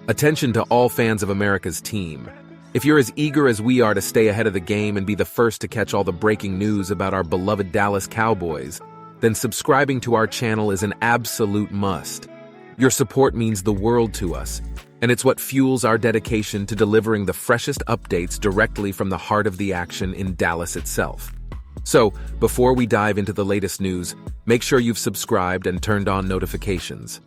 Attention to all fans of America's team. If you're as eager as we are to stay ahead of the game and be the first to catch all the breaking news about our beloved Dallas Cowboys, then subscribing to our channel is an absolute must. Your support means the world to us, and it's what fuels our dedication to delivering the freshest updates directly from the heart of the action in Dallas itself. So, before we dive into the latest news, make sure you've subscribed and turned on notifications.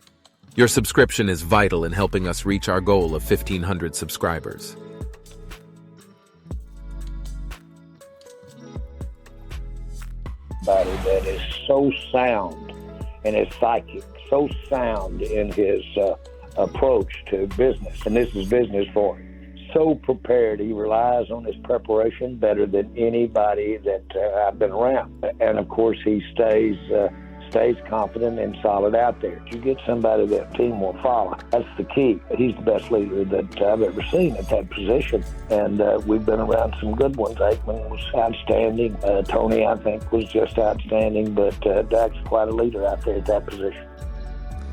Your subscription is vital in helping us reach our goal of 1,500 subscribers. Somebody that is so sound in his psychic, so sound in his approach to business, and this is business for him. So prepared, he relies on his preparation better than anybody that I've been around. And of course, he stays confident and solid out there. You get somebody that team will follow. That's the key. He's the best leader that I've ever seen at that position. And we've been around some good ones. Aikman was outstanding. Tony, I think, was just outstanding. But Dak's quite a leader out there at that position.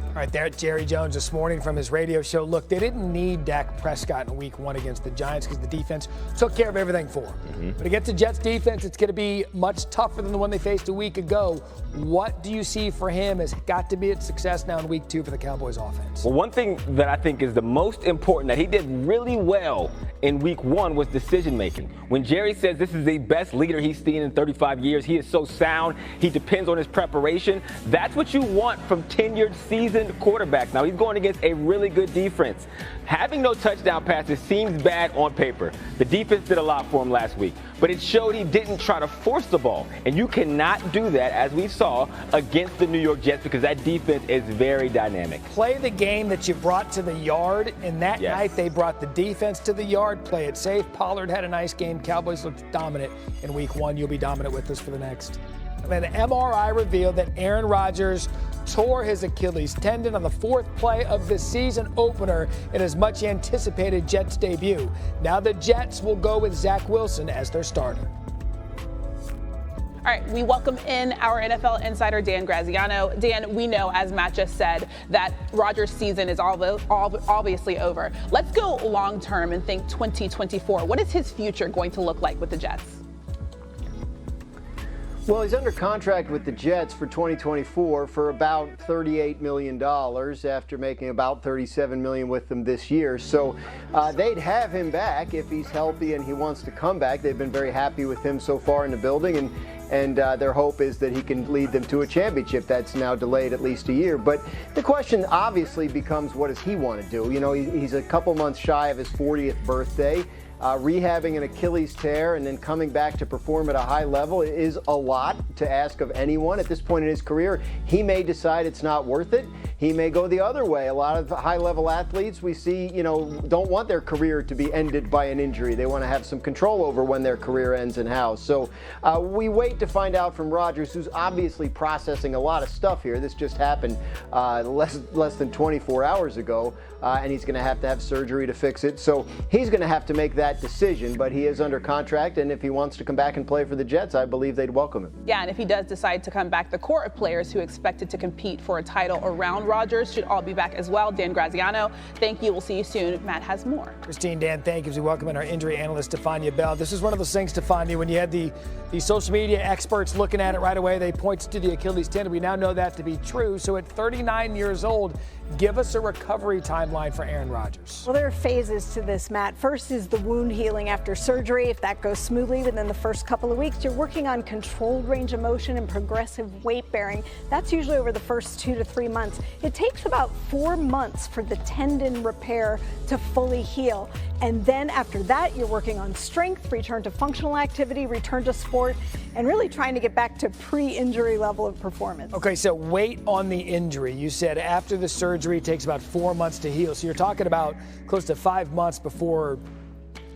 All right, there, Jerry Jones this morning from his radio show. Look, they didn't need Dak Prescott in week 1 against the Giants because the defense took care of everything for him. But against the Jets defense, it's going to be much tougher than the one they faced a week ago. What do you see for him has got to be a success now in week 2 for the Cowboys offense? Well, one thing that I think is the most important that he did really well in week 1 was decision making. When Jerry says this is the best leader he's seen in 35 years, he is so sound, he depends on his preparation. That's what you want from tenured, seasoned quarterback. Now, he's going against a really good defense. Having no touchdown passes seems bad on paper. The defense did a lot for him last week, but it showed he didn't try to force the ball. And you cannot do that, as we saw, against the New York Jets because that defense is very dynamic. Play the game that you brought to the yard, and that night they brought the defense to the yard. Play it safe. Pollard had a nice game. Cowboys looked dominant in week 1. You'll be dominant with us for the next. An MRI revealed that Aaron Rodgers tore his Achilles tendon on the 4th play of the season opener in his much anticipated Jets debut. Now the Jets will go with Zach Wilson as their starter. All right, we welcome in our NFL insider, Dan Graziano. Dan, we know, as Matt just said, that Rodgers' season is obviously over. Let's go long term and think 2024. What is his future going to look like with the Jets? Well, he's under contract with the Jets for 2024 for about $38 million after making about $37 million with them this year. So they'd have him back if he's healthy and he wants to come back. They've been very happy with him so far in the building, and their hope is that he can lead them to a championship. That's now delayed at least a year. But the question obviously becomes, what does he want to do? You know, he's a couple months shy of his 40th birthday. Rehabbing an Achilles tear and then coming back to perform at a high level is a lot to ask of anyone at this point in his career. He may decide it's not worth it. He may go the other way. A lot of high-level athletes we see, don't want their career to be ended by an injury. They want to have some control over when their career ends and how. So we wait to find out from Rodgers, who's obviously processing a lot of stuff here. This just happened less than 24 hours ago, and he's going to have surgery to fix it. So he's going to have to make that decision, but he is under contract, and if he wants to come back and play for the Jets, I believe they'd welcome him. Yeah, and if he does decide to come back, the core of players who expected to compete for a title around Rodgers should all be back as well. Dan Graziano, thank you. We'll see you soon. Matt has more. Christine, Dan, thank you. We welcome in our injury analyst, Stefania Bell. This is one of those things, Stefania, when you had the social media experts looking at it right away, they pointed to the Achilles tendon. We now know that to be true. So at 39 years old, give us a recovery timeline for Aaron Rodgers. Well, there are phases to this, Matt. First is the wound healing after surgery. If that goes smoothly within the first couple of weeks, you're working on controlled range of motion and progressive weight bearing. That's usually over the first 2 to 3 months. It takes about 4 months for the tendon repair to fully heal. And then after that, you're working on strength, return to functional activity, return to sport, and really trying to get back to pre-injury level of performance. Okay, so wait on the injury. You said after the surgery, it takes about 4 months to heal. So you're talking about close to 5 months before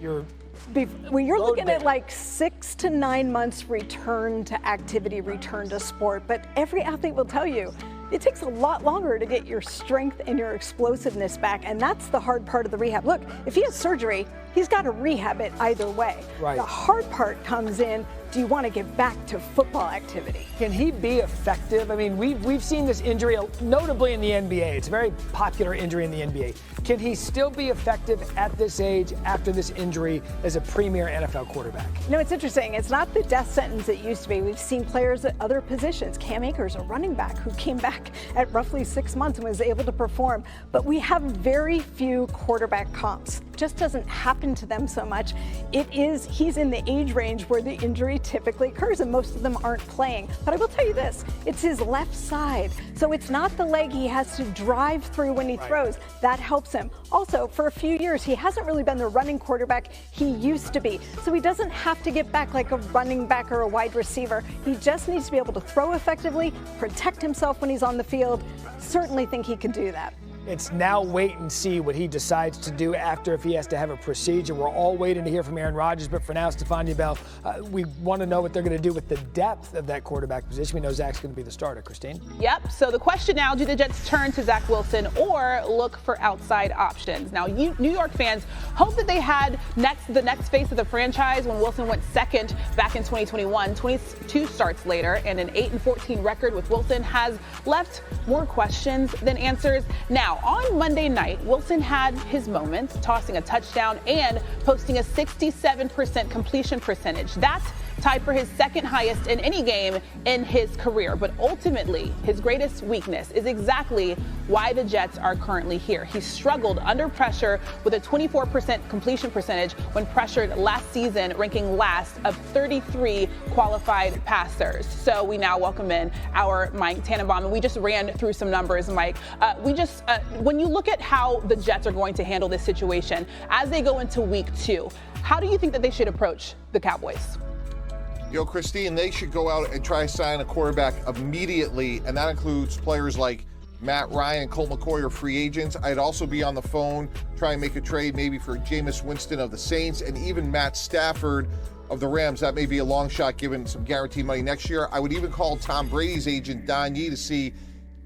you're When you're looking at like 6 to 9 months return to activity, return to sport. But every athlete will tell you, it takes a lot longer to get your strength and your explosiveness back, and that's the hard part of the rehab. Look, if he has surgery, he's got to rehab it either way. Right. The hard part comes in do you want to get back to football activity? Can he be effective? I mean, we've seen this injury, notably in the NBA. It's a very popular injury in the NBA. Can he still be effective at this age after this injury as a premier NFL quarterback? It's interesting. It's not the death sentence it used to be. We've seen players at other positions. Cam Akers, a running back who came back at roughly 6 months and was able to perform. But we have very few quarterback comps. Just doesn't happen to them so much. He's in the age range where the injury typically occurs, and most of them aren't playing. But I will tell you this, it's his left side. So it's not the leg he has to drive through when he throws. That helps him. Also, for a few years, he hasn't really been the running quarterback he used to be. So he doesn't have to get back like a running back or a wide receiver. He just needs to be able to throw effectively, protect himself when he's on the field. Certainly think he can do that. It's now wait and see what he decides to do after, if he has to have a procedure. We're all waiting to hear from Aaron Rodgers, but for now, Stefania Bell, we want to know what they're going to do with the depth of that quarterback position. We know Zach's going to be the starter. Christine? Yep. So the question now, do the Jets turn to Zach Wilson or look for outside options? Now, New York fans hope that they had the next face of the franchise when Wilson went second back in 2021. 22 starts later, and an 8-14 record with Wilson has left more questions than answers. Now, on Monday night, Wilson had his moments, tossing a touchdown and posting a 67% completion percentage. That's tied for his second highest in any game in his career. But ultimately, his greatest weakness is exactly why the Jets are currently here. He struggled under pressure with a 24% completion percentage when pressured last season, ranking last of 33 qualified passers. So we now welcome in our Mike Tannenbaum, and we just ran through some numbers, Mike. When you look at how the Jets are going to handle this situation as they go into week 2, how do you think that they should approach the Cowboys? Christine, they should go out and try to sign a quarterback immediately, and that includes players like Matt Ryan, Colt McCoy are free agents. I'd also be on the phone trying to make a trade maybe for Jameis Winston of the Saints and even Matt Stafford of the Rams. That may be a long shot given some guaranteed money next year. I would even call Tom Brady's agent, Don Yee, to see,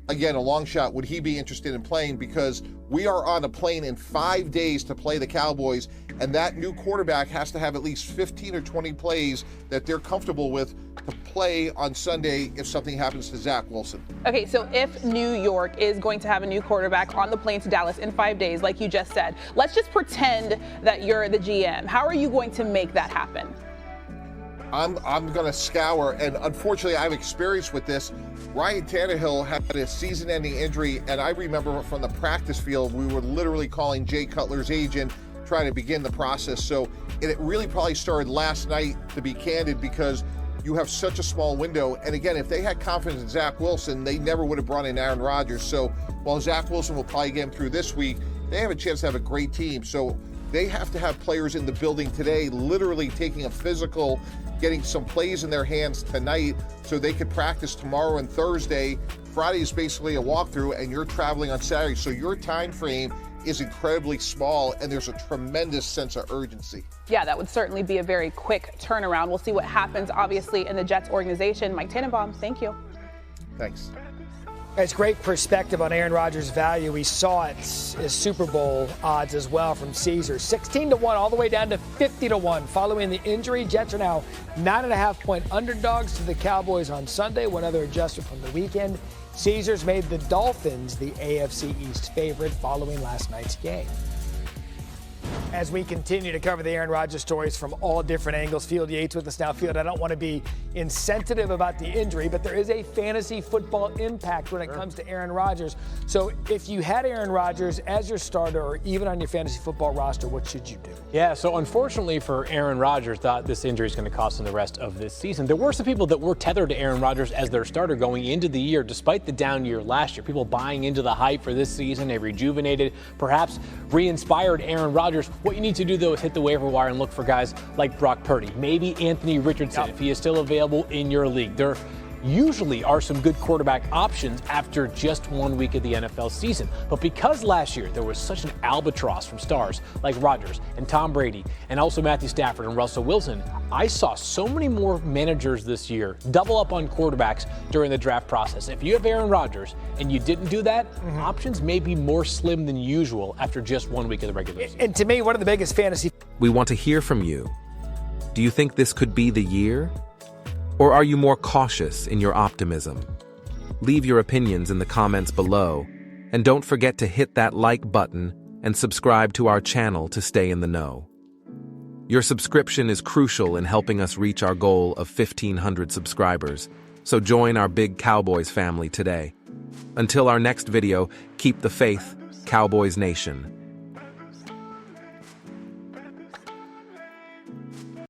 again, a long shot, would he be interested in playing, because we are on a plane in 5 days to play the Cowboys, and that new quarterback has to have at least 15 or 20 plays that they're comfortable with to play on Sunday if something happens to Zach Wilson. Okay, so if New York is going to have a new quarterback on the plane to Dallas in 5 days, like you just said, let's just pretend that you're the GM. How are you going to make that happen? I'm going to scour, and unfortunately I've experienced with this. Ryan Tannehill had a season-ending injury, and I remember from the practice field, we were literally calling Jay Cutler's agent, trying to begin the process. So it really probably started last night, to be candid, because you have such a small window. And again, if they had confidence in Zach Wilson, they never would have brought in Aaron Rodgers. So while Zach Wilson will probably get him through this week, they have a chance to have a great team. So they have to have players in the building today, literally taking a physical, getting some plays in their hands tonight so they could practice tomorrow and Thursday. Friday is basically a walkthrough, and you're traveling on Saturday. So your time frame is incredibly small, and there's a tremendous sense of urgency. Yeah, that would certainly be a very quick turnaround. We'll see what happens, obviously, in the Jets organization. Mike Tannenbaum, thank you. Thanks. It's great perspective on Aaron Rodgers' value. We saw it as Super Bowl odds as well from Caesar. 16-1 all the way down to 50-1 following the injury. Jets are now 9.5-point underdogs to the Cowboys on Sunday. One other adjustment from the weekend. Caesars made the Dolphins the AFC East favorite following last night's game. As we continue to cover the Aaron Rodgers stories from all different angles, Field Yates with us now. Field, I don't want to be insensitive about the injury, but there is a fantasy football impact when it comes to Aaron Rodgers. So if you had Aaron Rodgers as your starter or even on your fantasy football roster, what should you do? Yeah, so unfortunately for Aaron Rodgers, thought this injury is going to cost him the rest of this season. There were some people that were tethered to Aaron Rodgers as their starter going into the year, despite the down year last year. People buying into the hype for this season, a rejuvenated, perhaps re-inspired Aaron Rodgers. What you need to do, though, is hit the waiver wire and look for guys like Brock Purdy, maybe Anthony Richardson, if he is still available in your league. There usually are some good quarterback options after just 1 week of the NFL season. But because last year there was such an albatross from stars like Rodgers and Tom Brady and also Matthew Stafford and Russell Wilson, I saw so many more managers this year double up on quarterbacks during the draft process. If you have Aaron Rodgers and you didn't do that, options may be more slim than usual after just 1 week of the regular season. And to me, one of the biggest fantasy... We want to hear from you. Do you think this could be the year? Or are you more cautious in your optimism? Leave your opinions in the comments below, and don't forget to hit that like button and subscribe to our channel to stay in the know. Your subscription is crucial in helping us reach our goal of 1,500 subscribers, so join our big Cowboys family today. Until our next video, keep the faith, Cowboys Nation.